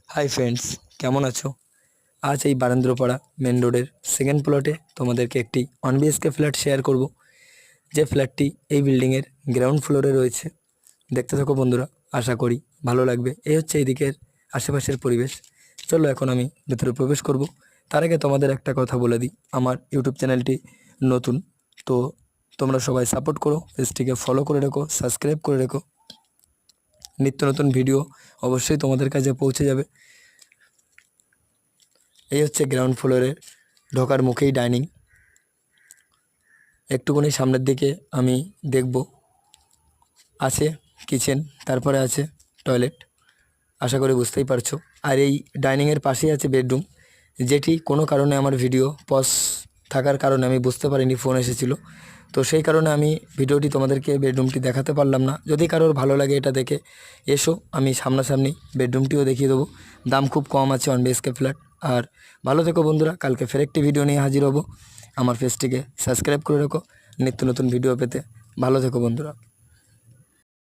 Hi friends, কেমন আছো? আজ এই বারেন্দ্রপাড়া মেন রোডের সেকেন্ড প্লটে তোমাদেরকে একটি 1 BHK ফ্ল্যাট শেয়ার করব, যে ফ্ল্যাটটি এই বিল্ডিংয়ের গ্রাউন্ড ফ্লোরে রয়েছে। দেখতে থাকো বন্ধুরা, আশা করি ভালো লাগবে। এই হচ্ছে এইদিকের আশেপাশের পরিবেশ। চলো এখন আমি ভেতরে প্রবেশ করব। তার আগে তোমাদের একটা কথা বলে দিই, আমার ইউটিউব চ্যানেলটি নতুন, তো তোমরা সবাই সাপোর্ট করো, পেজটিকে ফলো করে রেখো, সাবস্ক্রাইব করে রেখো। নিত্য নতুন ভিডিও অবশ্যই তোমাদের কাছে পৌঁছে যাবে। এই হচ্ছে গ্রাউন্ড ফ্লোরে ঢোকার মুখেই ডাইনিং। একটুখানি সামনের দিকে আমি দেখব, আছে কিচেন, তারপরে আছে টয়লেট, আশা করি বুঝতেই পারছো। আর এই ডাইনিংয়ের পাশেই আছে বেডরুম, যেটি কোনো কারণে আমার ভিডিও পজ থাকার কারণে আমি বুঝতে পারিনি, ফোন এসেছিলো, তো সেই কারণে আমি ভিডিওটি তোমাদেরকে বেডরুমটি দেখাতে পারলাম না। যদি কারোর ভালো লাগে এটা দেখে এসো, আমি সামনাসামনি বেডরুমটিও দেখিয়ে দেবো। দাম খুব কম আছে 1 BHK ফ্ল্যাট। আর ভালো থেকো বন্ধুরা, কালকে ফের একটি ভিডিও নিয়ে হাজির হব। আমার পেজটিকে সাবস্ক্রাইব করে রাখো নিত্য নতুন ভিডিও পেতে। ভালো থেকো বন্ধুরা।